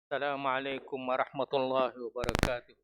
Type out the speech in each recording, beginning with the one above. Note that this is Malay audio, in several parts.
Assalamualaikum warahmatullahi wabarakatuh.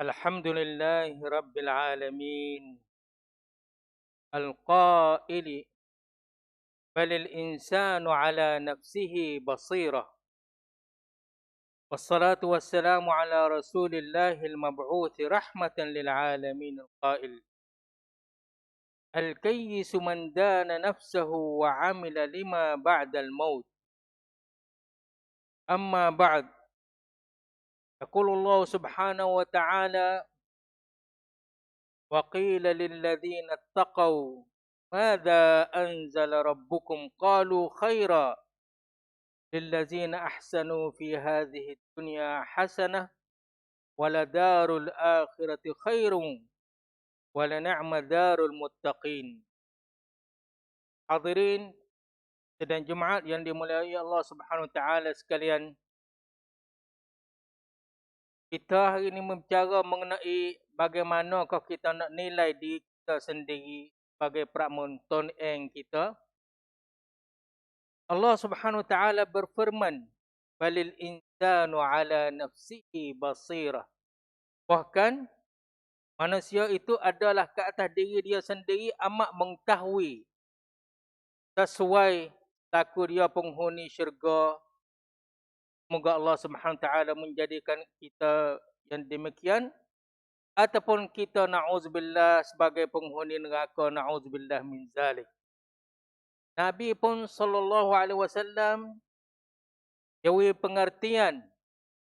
Alhamdulillahi rabbil alamin. Al-qaili balil insanu ala nafsihi basirah. Wassalatu wassalamu ala rasulillahil mab'uthi rahmatan lil alamin. Al-qail al-kayyisu man dana nafsahu wa amila lima ba'dal maut. Amma ba'd. Yaqulullahu subhanahu wa ta'ala وقيل للذين اتقوا ماذا أنزل ربكم قالوا خيرا للذين أحسنوا في هذه الدنيا حسنة ولدار الآخرة خير ولنعم دار المتقين. Hadirin sidang Jumaat yang dimuliai Allah Subhanahu wa taala sekalian, kita hari ini berbicara mengenai bagaimanakah kita nak nilai diri kita sendiri sebagai pramonton yang kita. Allah Subhanahu wa taala berfirman, balil insanu ala nafsihi basirah. Bahkan manusia itu adalah ke atas diri dia sendiri amat mengetahui, sesuai laku dia penghuni syurga. Semoga Allah Subhanahu wa taala menjadikan kita yang demikian, ataupun kita na'udzubillah sebagai penghuni neraka, na'udzubillah min zalik. Nabi pun sallallahu alaihi wasallam beri pengertian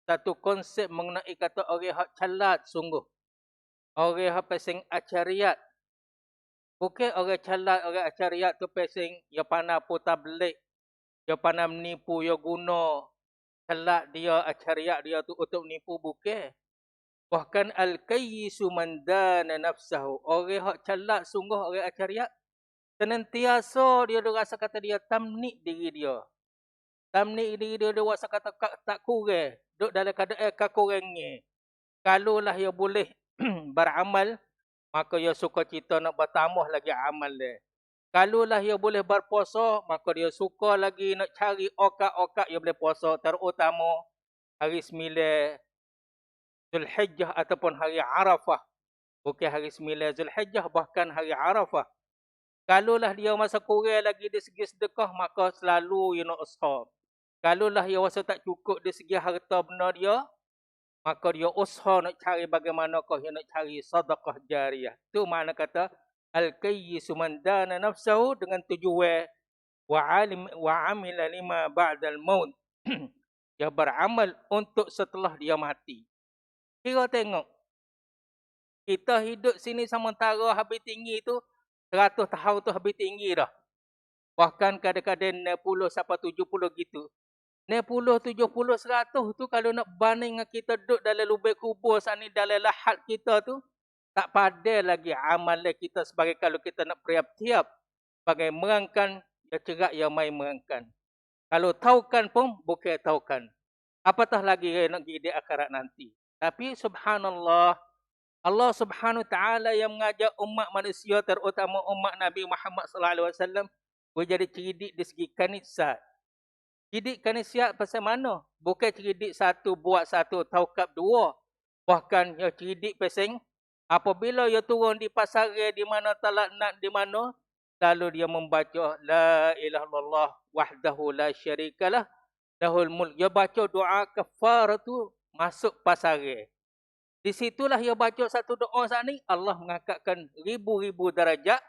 satu konsep mengenai kata orang hak calat sungguh. Orang hak pesing acariat. Bukan orang calat, orang acariat tu pesing dia pandai putar belik, dia pandai menipu, dia guna calat dia, acariat dia tu untuk menipu, bukan. Bahkan al-kayyisu man dana nafsahu. Orang hak calat sungguh, orang acariat, senantiasa dia rasa kata dia tamnik diri dia. Tamnik diri dia, dia rasa kata tak kurang. Duduk dalam keadaan kekurangnya. Kalaulah dia boleh beramal, maka dia suka cita nak bertambah lagi amal dia. Kalaulah dia boleh berpuasa, maka dia suka lagi nak cari okat-okat dia boleh puasa. Terutama hari 9 Zulhijjah ataupun hari Arafah. Bukan hari 9 Zulhijjah, bahkan hari Arafah. Kalaulah dia masa kurang lagi dari segi sedekah, maka selalu dia nak usaha. Kalaulah dia rasa tak cukup dari segi harta benda dia, maka dia usaha nak cari bagaimanakah dia nak cari sedekah jariah. Itu makna kata al-kayyisu man dana nafsahu, dengan tujuan wa amila lima ba'dal maut. dia beramal untuk setelah dia mati. Kira tengok, kita hidup sini sementara habis tinggi tu 100 tahun tu habis tinggi dah. Bahkan kadang-kadang 60 sampai 70 gitu. 60, 70, 100 tu kalau nak banding dengan kita duduk dalam lubang kubur sana dalam lahat kita tu, tak padai lagi amalan kita sebagai kalau kita nak beriap-tiap sebagai merangkan, ya cerak ya main merangkan. Kalau taukan pun bukan taukan. Apatah lagi nak pergi di akhirat nanti. Tapi subhanallah, Allah Subhanahu Taala yang mengajak umat manusia terutama umat Nabi Muhammad sallallahu alaihi wasallam menjadi cerdik di segi kanisat. Cerdik kanisat pasal mana? Bukan cerdik satu buat satu, taukab dua. Bahkan yang cerdik pasal apabila ia turun di pasaran di mana talak nak di mana, lalu dia membaca la ilaha illallah wahdahu la syarikalah lahul mulk. Dia baca doa kafaratu masuk pasaran. Di situlah ia baca satu doa saat ni, Allah mengangkatkan ribu-ribu darajat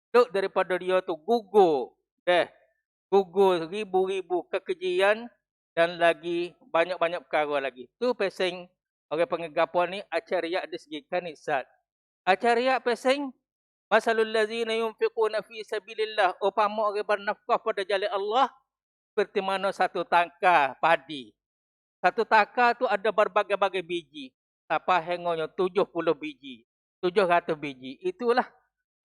duk daripada dia tu gugur. Gugur ribu-ribu kekejian dan lagi banyak-banyak perkara lagi. Tu pesing orang panggil gapo ni acariat dari segi kanisat. Acariat pesing masalul ladzina yunfiquna fi sabilillah, upama orang bernafkah pada jalan Allah seperti mana satu tangkar padi. Satu tangkar tu ada berbagai-bagai biji. Apa hengonya 70 biji, 700 biji. Itulah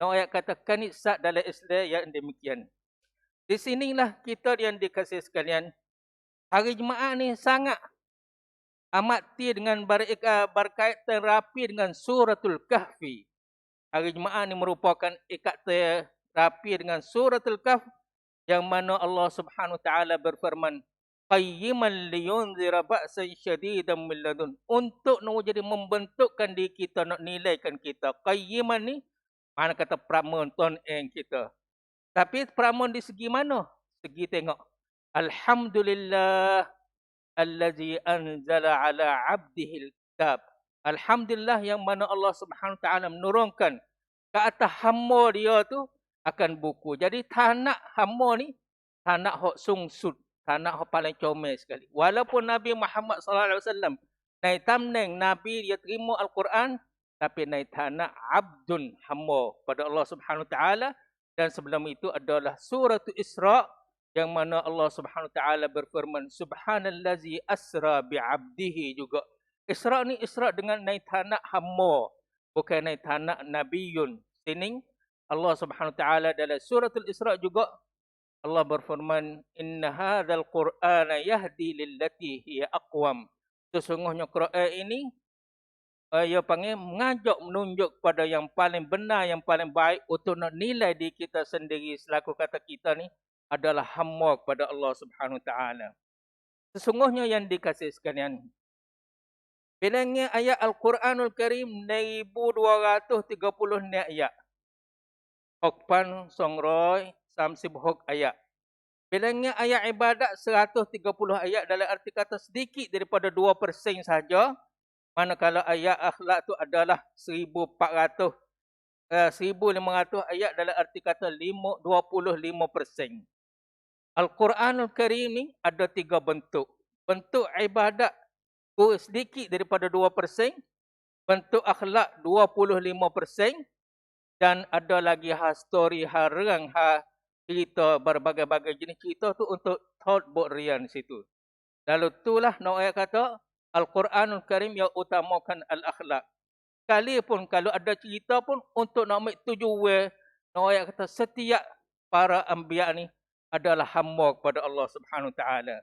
ayat kata kanisat dalam Islam yang demikian. Di sinilah kita yang dikasih sekalian, hari Jumaat ni sangat amat dengan berkaitan rapi dengan suratul Kahfi. Hari Jumaat ni merupakan ikatan rapi dengan suratul Kahf yang mana Allah Subhanahu Taala berfirman, qayyiman liyunzira ba'san syadidan min ladun, untuk nak jadi membentukkan diri kita, nak nilaikan kita. Qayyiman ni mana kata pramun kita. Tapi pramun di segi mana? Segi tengok, alhamdulillah allazi anzala ala abdihi alkitab. Alhamdulillah yang mana Allah Subhanahu Taala menurunkan ke atas hamba dia tu akan buku. Jadi tak nak hamba ni tak nak hok sungsut, tak nak hok paling comel sekali. Walaupun Nabi Muhammad sallallahu alaihi wasallam naik tamneng Nabi, dia terima Al-Quran, tapi naik tak nak abdun hamba pada Allah Subhanahu Taala. Dan sebelum itu adalah surah Isra yang mana Allah Subhanahu Taala berfirman subhanallazi asra bi'abdihi juga. Isra ni Isra dengan naik tanak hamba, bukan naik tanak nabiyun. Sini Allah Subhanahu Taala dalam surah Isra juga Allah berfirman inna hadzal qur'ana yahdi lillati hiya aqwam. Sesungguhnya Quran ini ia panggil mengajak menunjuk pada yang paling benar, yang paling baik untuk nak nilai diri kita sendiri selaku kata kita ni adalah hamba kepada Allah Subhanahu Taala. Sesungguhnya yang dikasih sekalian, bilangnya ayat Al-Quranul Karim 1230 ayat. Hokpan songroy samsib hok ayat. Bilangnya ayat ibadat 130 ayat dalam arti kata sedikit daripada 2% saja. Manakala ayat akhlak tu adalah 1,500 ayat dalam arti kata 25%. Al-Quranul Karim ni ada 3 bentuk. Bentuk ibadat tu sedikit daripada 2%, bentuk akhlak 25%, dan ada lagi story harang cerita berbagai-bagai jenis cerita tu untuk thought buat rian situ. Lalu itulah nak ayat kata Al-Quranul Karim yang utamakan al-akhlak. Sekalipun kalau ada cerita pun untuk nak ambil tujuan, nak ayat kata setiap para anbiya ni adalah hamba kepada Allah Subhanahu Taala.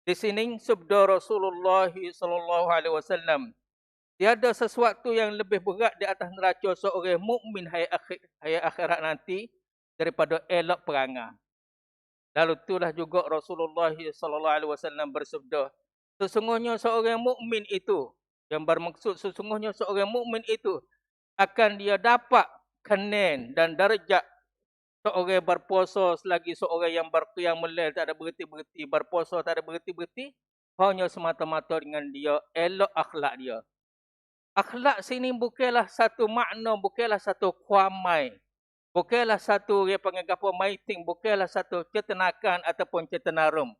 Di sini sabda Rasulullah sallallahu alaihi wasallam, tiada sesuatu yang lebih berat di atas neraca seorang mukmin hayat akhirat nanti daripada elok perangai. Lalu itulah juga Rasulullah sallallahu alaihi wasallam bersabda, sesungguhnya seorang mukmin itu, yang bermaksud sesungguhnya seorang mukmin itu akan dia dapat kenan dan darjat seorang berpuasa selagi seorang yang berqiyamul lail tak ada berhenti-berhenti, berpuasa tak ada berhenti-berhenti, hanya semata-mata dengan dia elok akhlak dia. Akhlak sini bukanlah satu makna, bukanlah satu kuamai, bukanlah satu dia panggil apa maiting, bukanlah satu cetenakan ataupun cetenarum.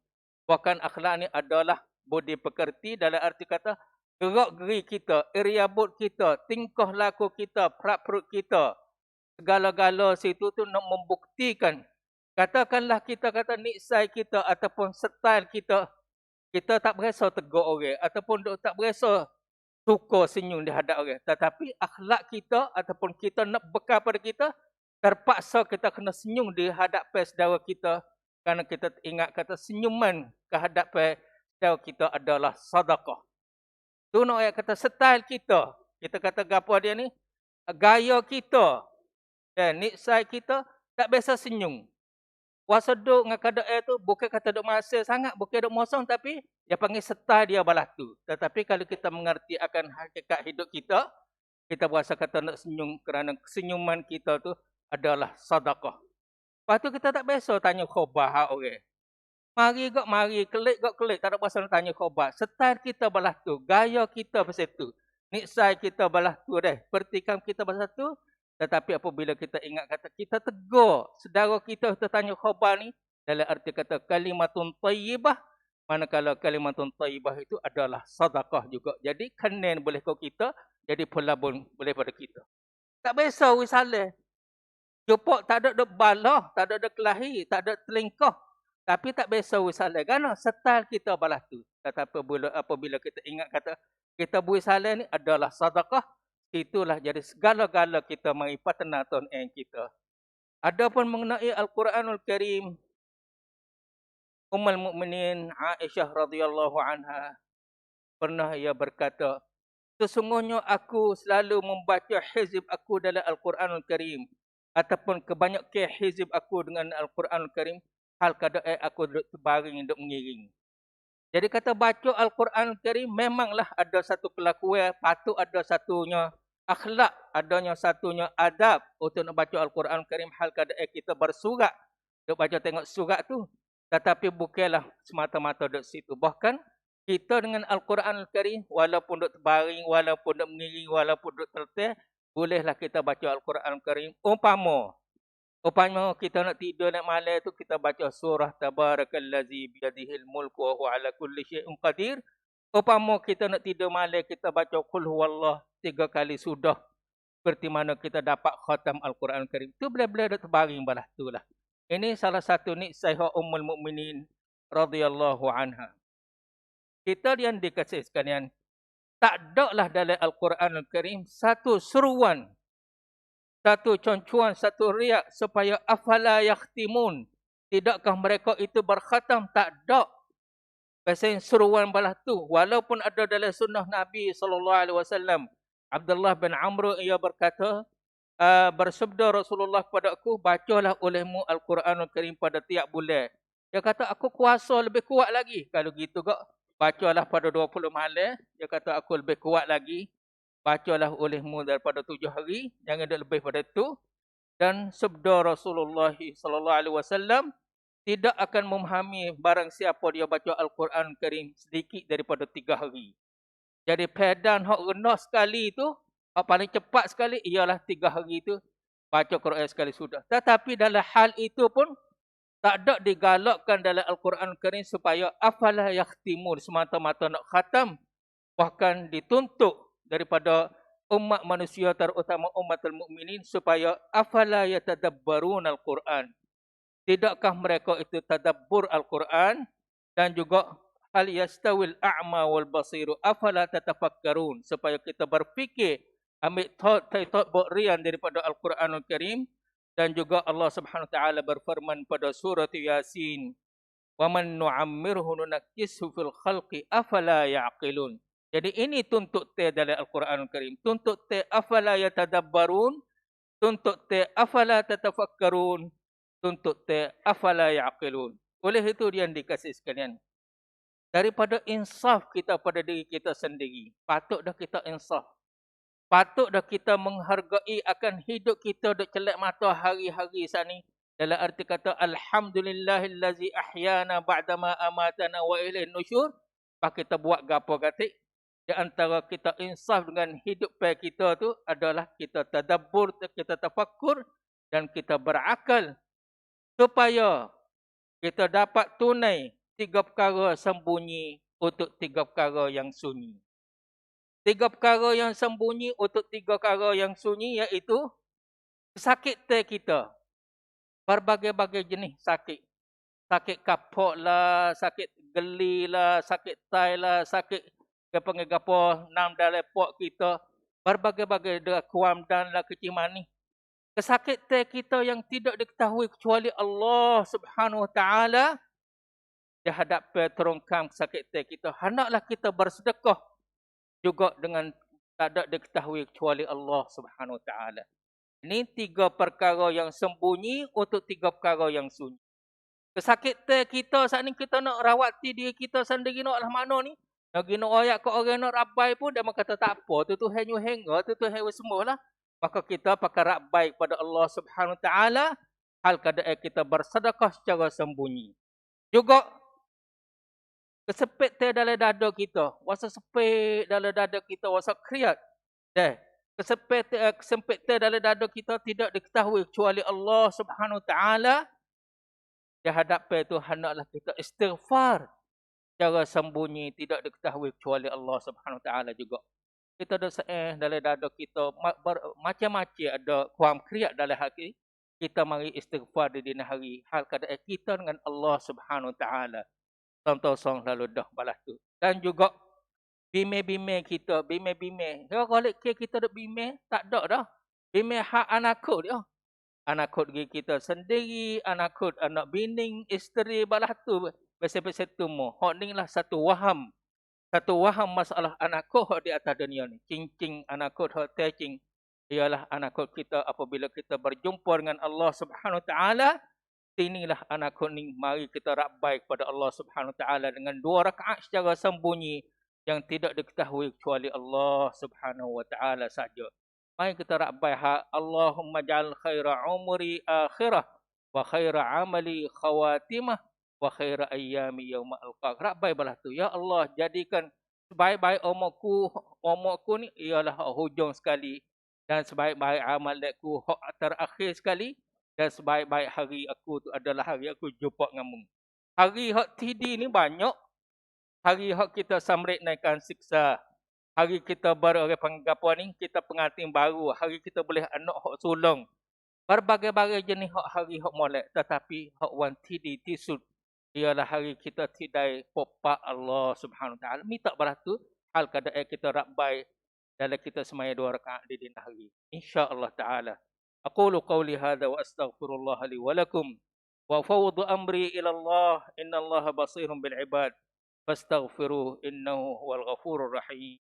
Bahkan akhlak ni adalah budi pekerti dalam arti kata gerak geri kita, iriabut kita, tingkah laku kita, perak perut kita, segala-gala situ tu nak membuktikan. Katakanlah kita kata niksai kita ataupun style kita, kita tak berasa tegur orang ataupun tak berasa suka senyum di hadap orang. Tetapi akhlak kita ataupun kita nak bekal pada kita, terpaksa kita kena senyum di hadapan saudara kita kerana kita ingat kata senyuman ke hadapan saudara kita adalah sedekah. Tu nak ayat kata style kita. Kita kata gapo dia ni? Gaya kita dan niksai kita tak biasa senyum. Puasa duduk dengan keadaan tu bukan kata duk masa sangat, bukan duk mosong, tapi dia panggil style dia balas tu. Tetapi kalau kita mengerti akan hakikat hidup kita, kita berasa kata nak senyum kerana senyuman kita tu adalah sedekah. Lepas tu kita tak biasa tanya khabar hak orang. Mari, kelik, tak ada pasal nak tanya khabar. Style kita balas tu, gaya kita pasal tu. Niksai kita balas tu dah. Pertikam kita balas tu. Tetapi apabila kita ingat kata kita tegur saudara kita tanya khabar ni, dalam arti kata kalimatun tayyibah, manakala kalimatun tayyibah itu adalah sedekah juga. Jadi kanen boleh kau kita, jadi pelabun boleh pada kita. Tak biasa wisalah. Jupuk tak ada duk balah, tak ada duk kelahi, tak ada telingkah. Tapi tak biasa wisalah. Kerana style kita balas tu. Tetapi apabila kita ingat kata kita berwisalah ni adalah sedekah, itulah jadi segala-gala kita mari patna tuan yang kita. Adapun mengenai Al-Quranul Karim, Ummul Mukminin Aisyah radhiyallahu anha pernah ia berkata, sesungguhnya aku selalu membaca hizib aku dalam Al-Quranul Karim ataupun kebanyakan hizib aku dengan Al-Quranul Karim hal keadaan aku duduk terbaring, duduk mengiring. Jadi kata baca Al-Quran Karim memanglah ada satu kelakuan, patut ada satunya akhlak, adanya satunya adab untuk nak baca Al-Quran Karim hal keadaan kita bersurat. Duk baca tengok surat tu. Tetapi bukanlah semata-mata duduk situ. Bahkan kita dengan Al-Quran Karim walaupun duduk terbaring, walaupun duduk mengiring, walaupun duduk terteh, bolehlah kita baca Al-Quran Karim. Umpama kita nak tidur nak malam tu kita baca surah Tabarakallazi biyadihil mulku wa huwa ala kulli syai'in qadir. Umpama kita nak tidur malam kita baca qul huwallah 3 kali sudah. Seperti mana kita dapat khatam Al-Quran Karim. Tu boleh-boleh dah terbaring balas tu lah. Ini salah satu niksai Ummul Mukminin radhiyallahu anha. Kita yang dikasih sekalian, tak ada lah dalam Al-Quran Karim satu seruan, satu concuan, satu riak supaya afala yakhtimun. Tidakkah mereka itu berkhatam? Tak ada. Pasal seruan balas tu. Walaupun ada dalam sunnah Nabi SAW. Abdullah bin Amr ia berkata, bersabda Rasulullah kepada aku, bacalah olehmu Al-Quranul Karim pada tiap bulan. Dia kata, aku kuasa lebih kuat lagi. Kalau gitu kok, bacalah pada 20 malam. Dia kata, aku lebih kuat lagi. Bacalah olehmu daripada 7 hari, jangan ada lebih pada itu. Dan sabda Rasulullah SAW, tidak akan memahami barang siapa dia baca Al-Quran Karim sedikit daripada 3 hari. Jadi padan hak rendah sekali itu, hak paling cepat sekali ialah 3 hari itu baca Quran sekali sudah. Tetapi dalam hal itu pun tak ada digalakkan dalam Al-Quran Karim supaya afala yakhtimun, semata-mata nak khatam. Bahkan dituntut daripada umat manusia terutama umatul mukminin supaya afala yatadabbarun al-Quran. Tidakkah mereka itu tadabbur Al-Quran dan juga hal yastawil a'ma wal basiru afala tatafakkarun, supaya kita berfikir ambil tadabburan daripada Al-Quranul Karim. Dan juga Allah Subhanahu wa taala berfirman pada surah Yasin, wa man nu'ammirhu nunakkishu fil khalqi afala ya'qilun. Jadi ini tuntut te dalam Al-Quran Karim. Tuntut te afala yatadabbarun. Tuntut te afala tatafakkarun. Tuntut te afala ya'qilun. Oleh itu dia dikasih sekalian. Daripada insaf kita pada diri kita sendiri. Patut dah kita insaf. Patut dah kita menghargai akan hidup kita duk celak mata hari-hari saat ni. Dalam arti kata alhamdulillahillazi ahyana ba'dama amatana wa ilaihin nusyur. Pak kita buat gapo gatik. Di antara kita insaf dengan hidup kita tu adalah kita tadabbur, kita tafakkur dan kita berakal supaya kita dapat tunai 3 perkara sembunyi untuk 3 perkara yang sunyi. 3 perkara yang sembunyi untuk 3 perkara yang sunyi, iaitu sakit kita. Berbagai-bagai jenis sakit. Sakit kapok lah, sakit geli lah, sakit tai lah, sakit dia panggil gapo nam dalam pok kita. Berbagai-bagai kuam dan lah kecil manis. Kesakitan kita yang tidak diketahui kecuali Allah Subhanahu Wa Taala. Di hadapan terungkam kesakitan kita, hendaklah kita bersedekah juga dengan tak ada diketahui kecuali Allah Subhanahu Wa Taala. Ini 3 perkara yang sembunyi untuk 3 perkara yang sunyi. Kesakitan kita saat ni kita nak rawati diri kita sendiri nak lah mana ni. Nak gina ayat ke orang nak rabai pun dia kata tak apa. Tu Tuhan hingga, tu Tuhan semua lah. Maka kita pakai rabai kepada Allah Subhanahu Wa Taala. Hal keadaan kita bersedekah secara sembunyi. Juga kesepit dalam dada kita. Wasa sepit dalam dada kita. Wasa kriat. Kesempit dalam dada kita tidak diketahui kecuali Allah Subhanahu Wa Taala. Di hadapan itu hendaklah kita istighfar secara sembunyi, tidak diketahui kecuali Allah Subhanahu Wa Taala juga. Kita ada dalam dada kita macam-macam ada kuam kriat dalam hati. Kita mari istighfar di dini hari hal keadaan kita dengan Allah Subhanahu Wa Taala. Contoh lalu dah balas tu. Dan juga bime-bime kita, bime-bime. Kalau kita ada bime, tak ada dah. Bime hak anak dia. Anak diri kita sendiri, anak bining, isteri, balah tu. Biasa-biasa tu mu. Hak ni lah satu waham. Satu waham masalah anak hak di atas dunia ni. Cincing anak hak tecing. Ialah anak kita apabila kita berjumpa dengan Allah Subhanahu Wa Taala. Inilah anak ni. Mari kita rabai kepada Allah Subhanahu Wa Taala dengan 2 rakaat secara sembunyi. Yang tidak diketahui kecuali Allah Subhanahu Wa Taala saja. Mari kita rabai Allahumma ja'al khaira umri akhirah wa khaira amali khawatimah wa khaira ayyami yauma alqaq. Rabai balah tu. Ya Allah, jadikan sebaik-baik umurku ni ialah hujung sekali, dan sebaik-baik amalku hak terakhir sekali, dan sebaik-baik hari aku tu adalah hari aku jumpa denganmu. Hari hak tidi ni banyak. Hari hak kita samrit naikkan siksa. Hari kita baru orang panggil apa ni, kita pengantin baru. Hari kita boleh anak hak sulung. Berbagai-bagai jenis hak hari hak molek. Tetapi hak wan tidi tisud. Ialah hari kita tidai popak Allah Subhanahu Wa Taala. Minta balas tu. Hal keadaan kita rabai dalam kita semaya 2 rakaat di dini hari. InsyaAllah Ta'ala. Aqulu qawli hadha wa astaghfirullah li walakum. Wa fawdu amri ila Allah. Inna Allah basirun bil ibad. Fastaghfiruh innahu huwal ghafurur rahim.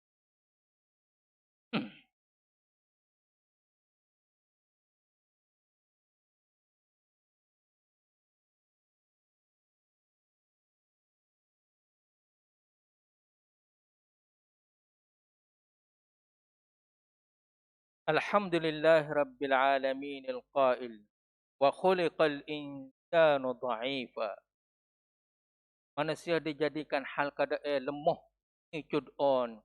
Alhamdulillah Rabbil Alamin al-Qail. Wa khuliqal insanu dha'ifa. Manusia dijadikan hal keadaan lemah. Ni cudon.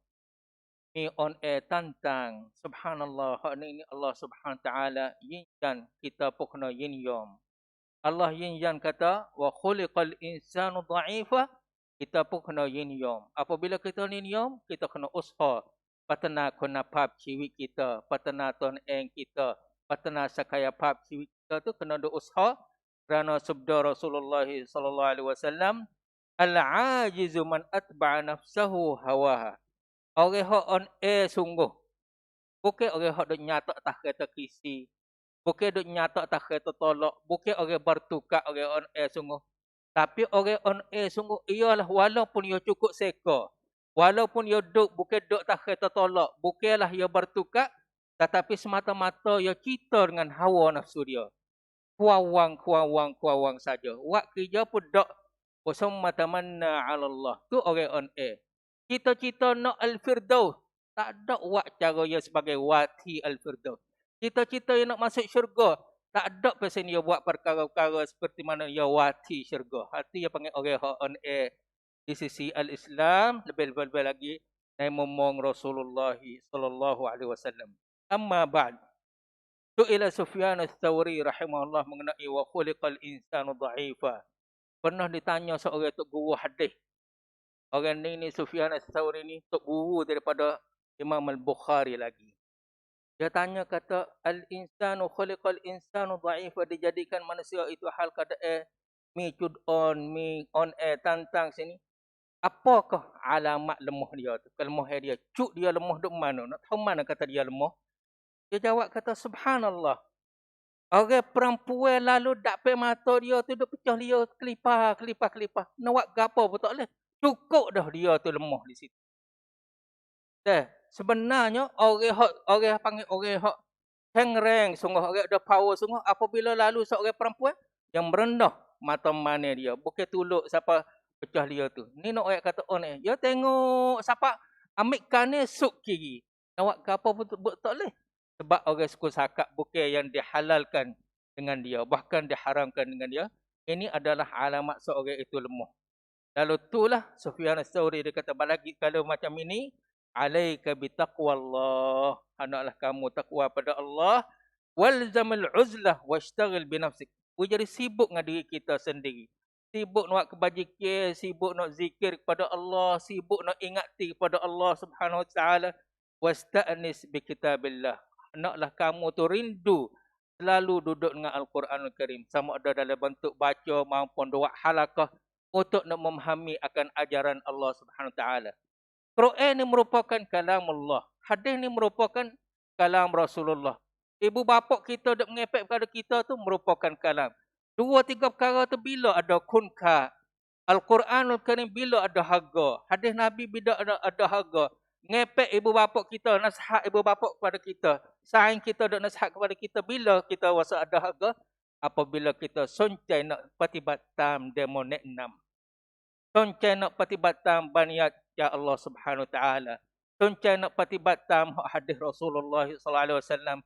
Ni on tantang. Subhanallah. Hak ni Allah Subhanahu Ta'ala yinjan kita pun kena yinyom. Allah yinjan kata, wa khuliqal insanu dha'ifa. Kita pun kena yinyom. Apabila kita yinyom, kita kena usaha. Patana kena pap ciwik kita, patana ton eng kita, patana sakaya pap ciwik kita tu kena do usaha kerana sabda Rasulullah sallallahu alaihi wasallam, al-ajizu man atba'a nafsahu hawaha. Orang hak on sungguh. Bukan orang hak duk nyatak tak kata kisi. Bukan duk nyatak tak kata tolak, bukan orang bertukar orang on sungguh. Tapi orang on sungguh ialah walaupun ia cukup seka. Walaupun ia duk bukan duk tak kata tolak, bukanlah ia bertukar, tetapi semata-mata ia cita dengan hawa nafsu dia. Kuawang saja. Wak kerja pun duk wasumma tamanna 'ala Allah. Tu orang on Cita-cita nak al-firdaus, tak ada wak cara ia sebagai wati al-firdaus. Cita-cita ia nak masuk syurga, tak ada pasal ia buat perkara-perkara seperti mana ia wati syurga. Hati ia panggil orang on di sisi al-Islam, lebih-lebih lagi dari memong Rasulullah sallallahu alaihi wasallam. Amma ba'd. Su'ila Sufyan ats-Tsauri rahimahullah mengenai wa khuliqal insanu dha'ifa. Pernah ditanya seorang tok guru hadis. Orang ni Sufyan Ats-Tsauri ni tok guru daripada Imam Al-Bukhari lagi. Dia tanya kata al-insanu khuliqal insanu dha'ifa, dijadikan manusia itu hal keadaan mi cud on mi on air tantang sini. Apakah alamat lemah dia tu? Kelemahan dia. Cuk dia lemah duk mana? Nak tahu mana kata dia lemah? Dia jawab kata subhanallah. Orang perempuan lalu dakpe mata dia tu duk pecah dia kelipah. Nak buat gapo pun tak boleh. Cukup dah dia tu lemah di situ. Sebenarnya orang panggil orang hak hengreng sungguh, orang ada power sungguh apabila lalu seorang perempuan yang merendah mata mana dia, bukan tuluk siapa pecah dia tu. Ni nak orang kata ya tengok siapa ambil kanan suk kiri. Nak buat apa pun tak boleh. Sebab orang suku sakak bukan yang dihalalkan dengan dia, bahkan diharamkan dengan dia. Ini adalah alamat seorang itu lemah. Lalu itulah Sufyan Ats-Tsauri dia kata balagi kalau macam ini, alaika bitaqwallah, hendaklah kamu takwa pada Allah, walzamil uzlah washtagil binafsik. Jadi sibuk dengan diri kita sendiri. Sibuk nak kebajikan, sibuk nak zikir kepada Allah, sibuk nak ingati kepada Allah Subhanahu Wa Taala. Wasta'nis bi kitabillah. Hendaklah kamu tu rindu selalu duduk dengan Al-Quranul Karim, sama ada dalam bentuk baca maupun doa halaqah untuk nak memahami akan ajaran Allah Subhanahu Wa Taala. Quran ni merupakan kalam Allah. Hadis ni merupakan kalam Rasulullah. Ibu bapa kita dok mengepek kepada kita tu merupakan kalam. Dua tiga perkara tu bila ada kunka. Al-Quranul Karim bila ada harga. Hadis Nabi bila ada harga. Ngepek ibu bapa kita, nasihat ibu bapa kepada kita. Saing kita dok nasihat kepada kita bila kita rasa ada harga, apabila kita soncai nak patibat tam demo nek 6. Soncai nak patibat tam baniat ya Allah Subhanahu Wa Taala. Soncai nak patibat tam hadis Rasulullah sallallahu alaihi wasallam.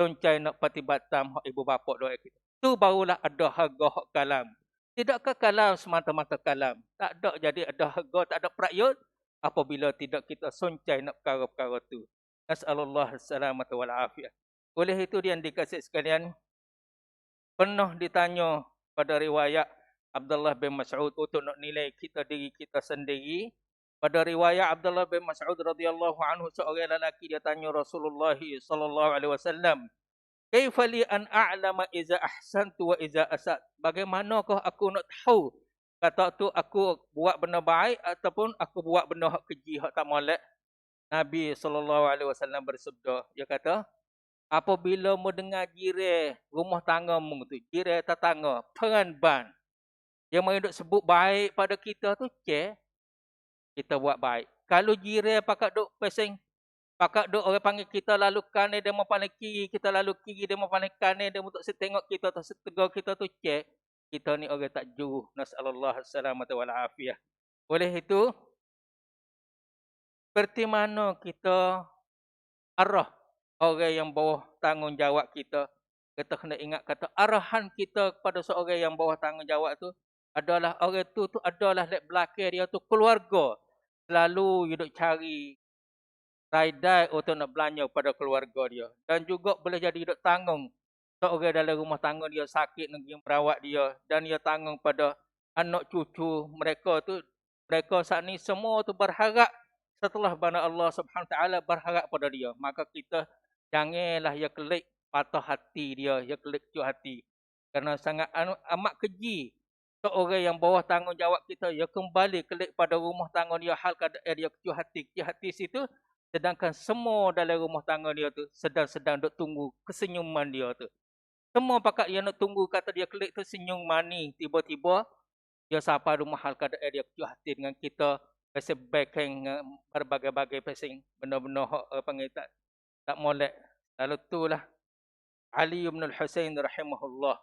Soncai nak patibat tam ibu bapa doa kita. Tu barulah ada harga hak kalam. Tidakkah kalam semata-mata kalam? Tak ada jadi ada harga, tak ada prakyut apabila tidak kita soncai nak perkara-perkara tu. Nasallallahu salamata wal afiyah. Oleh itu dia dikasih sekalian, pernah ditanya pada riwayat Abdullah bin Mas'ud untuk nak nilai kita diri kita sendiri. Pada riwayat Abdullah bin Mas'ud radhiyallahu anhu, seorang lelaki dia tanya Rasulullah sallallahu alaihi wasallam, "Kaifa li an a'lama iza ahsantu wa iza asat?" Bagaimanakah aku nak tahu kata tu aku buat benda baik ataupun aku buat benda hak keji, hak tak molek? Nabi sallallahu alaihi wasallam bersabda, dia kata, apabila mu dengar jiran rumah tanggamu tu, jiran tetangga, peranban yang mari duk sebut baik pada kita tu, kita buat baik. Kalau jiran pakak duk pesing, pakak duk orang panggil kita lalu kanan dia mau paling kiri, kita lalu kiri dia mau paling kanan, dia untuk setengok kita atau setegar kita tu, kita ni orang tak jujur. Nasallallahu salamata wal afiyah. Oleh itu, seperti mana kita arah orang yang bawah tanggungjawab kita, kita kena ingat kata arahan kita kepada seorang yang bawah tanggungjawab tu adalah orang tu adalah lek belakang dia tu keluarga. Selalu duk cari raidai untuk nak belanja pada keluarga dia. Dan juga boleh jadi duk tanggung seorang dalam rumah tangga dia sakit nak pergi merawat dia, dan dia tanggung pada anak cucu mereka tu. Mereka saat ni semua tu berharap setelah bana Allah Subhanahu Taala berharap pada dia. Maka kita janganlah ya kelik patah hati dia, ya kelik cuci hati. Kerana sangat amat keji seorang yang bawah tanggungjawab kita, ya kembali kelik pada rumah tangga dia, hal keadaan dia cuci hati situ, sedangkan semua dalam rumah tangga dia tu sedang duk tunggu kesenyuman dia tu. Semua pakat dia nak tunggu kata dia kelik tu senyum manis, tiba-tiba dia sapa rumah hal keadaan dia cuci hati dengan kita. Pasal backing berbagai-bagai pasal benda-benda panggil tak molek. Lalu itulah Ali bin Al-Husain rahimahullah,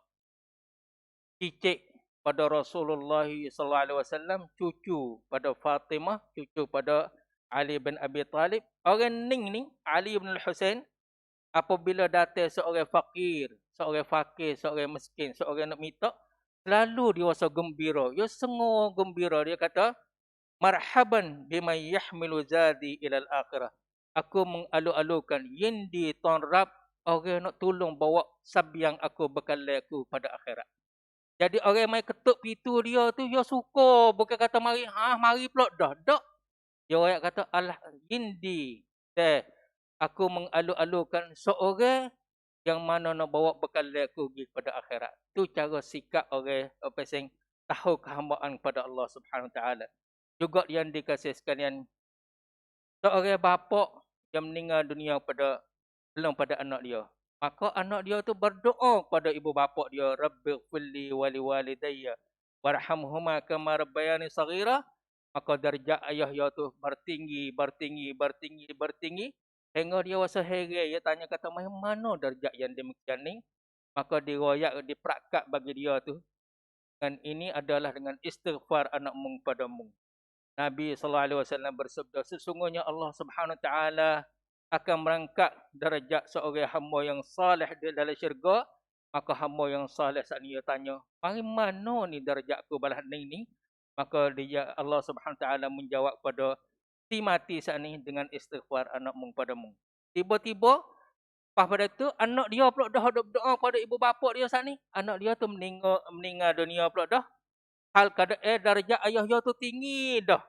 cicit pada Rasulullah sallallahu alaihi wasallam, cucu pada Fatimah, cucu pada Ali bin Abi Talib. Orang ning ni Ali bin Al-Husain, apabila datang seorang fakir, seorang miskin, seorang nak minta, selalu dia rasa gembira. Dia sengor gembira. Dia kata, marhaban biman yahmilu zadi ilal akhirah. Aku mengalu-alukan yendi tonrap orang nak tolong bawa sabyang aku bekal aku pada akhirat. Jadi orang mai ketuk pintu dia tu, dia suka. Bukan kata mari, mari pula dah. Dak. Dia orang kata, alah, gindi. Aku mengalu-alukan seorang yang mana nak bawa bekal aku pergi pada akhirat. Tu cara sikap orang yang tahu kehambaan pada Allah Subhanahu Wa Taala. Juga yang dikasih sekalian, seorang bapa yang meninggal dunia belum pada anak dia. Maka anak dia tu berdoa kepada ibu bapa dia, Rabbighfirli wa liwalidayya warhamhuma kama rabbayani saghira. Maka darjat ayah dia tu bertinggi, bertinggi, bertinggi, bertinggi. Hingga dia rasa heran, dia tanya kata, mana darjat yang demikian ni? Maka diriwayat, diperakat bagi dia tu. Dan ini adalah dengan istighfar anakmu padamu. Nabi SAW bersabda, sesungguhnya Allah Subhanahu Wa Taala akan merangkak darjat seorang hamba yang saleh di dalam syurga. Maka hamba yang saleh saat ni dia tanya, mari mana ni darjatku balah ni? Maka dia, Allah Subhanahu Wa Taala menjawab pada si mati saat ni dengan istighfar anakmu padamu. Tiba-tiba pas pada tu anak dia pula dah berdoa pada ibu bapa dia saat ni. Anak dia tu meninggal dunia pula dah. Hal keadaan darjat ayah dia tu tinggi dah.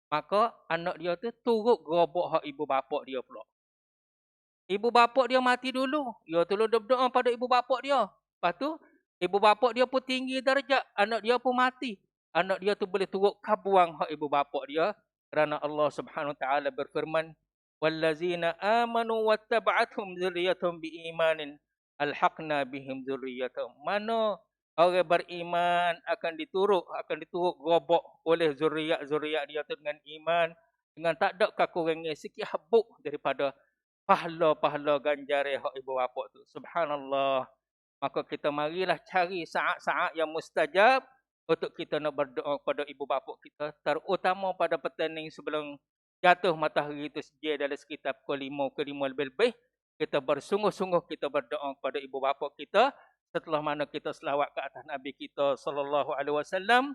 Maka anak dia tu turut gerobak hak ibu bapa dia pula. Ibu bapa dia mati dulu. Dia tu berdoa pada ibu bapa dia. Lepas tu ibu bapa dia pun tinggi darjat. Anak dia pun mati. Anak dia tu boleh turut kabuang hak ibu bapa dia. Kerana Allah Subhanahu Wa Taala berfirman, "Wallazina amanu wattaba'athum dzurriyyatuhum biimanin alhaqna bihim dzurriyyatuhum." Mana orang beriman akan diturut gerobak oleh zuriat-zuriat dia tu dengan iman, dengan tak ada kekurangan sikit habuk daripada pahala-pahala ganjaran hak ibu bapa tu. Subhanallah. Maka kita marilah cari saat-saat yang mustajab untuk kita nak berdoa kepada ibu bapa kita, terutama pada petang sebelum jatuh matahari itu saja dalam sekitar pukul 5 ke 5 lebih-lebih. Kita bersungguh-sungguh kita berdoa kepada ibu bapa kita setelah mana kita selawat ke atas Nabi kita sallallahu alaihi wasallam.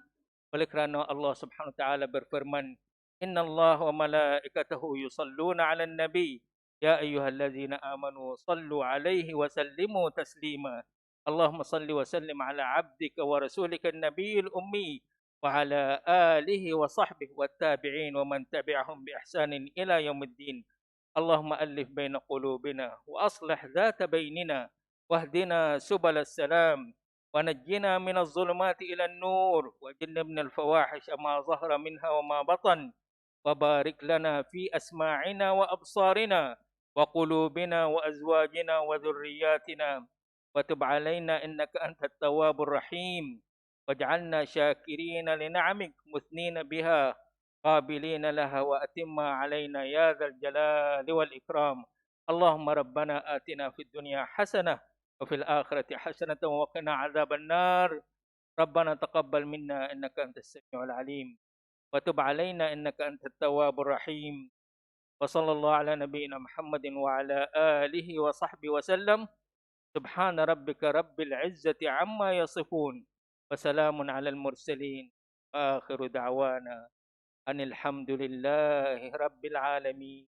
Oleh kerana Allah Subhanahu Wa Taala berfirman, "Innallaha wa malaikatahu yusalluna 'alan nabi, ya ayyuhallazina amanu sallu 'alaihi wa sallimu taslima." Allahumma salli wa sallim ala 'abdika wa rasulika an-nabiyil ummi wa ala alihi wa sahbihi wat tabi'in wa man tabi'ahum bi ihsanin ila yaumiddin. Allahumma alif baina qulubina wa aslih dhata bainina wahdina subalas salam wa najjina minaz zulumati ilan nur wa jannibna al-fawahish ma zahara minha wa ma batan wa barik lana fi asma'ina wa absarina wa qulubina wa azwajina wa dhurriyyatina wa tub 'alaina innaka antat tawwabur rahim waj'alna syakirina li ni'amik musnina biha qabilina laha wa atimma 'alaina ya dzal jalali wal ikram. Allahumma rabbana atina fid dunya hasanah wa fil akhirati hasanatan wa qina 'adzabannar. Rabbana taqabbal minna innaka antas samiul 'alim wa tub 'alaina innaka antat tawwabur rahim. Wa sallallahu ala nabiyyina Muhammadin wa ala alihi wa sahbihi wa sallam. Subhana rabbika rabbil izzati amma yasifun wa salamun alal mursalin. Akhiru da'wana anil hamdulillahi rabbil alamin.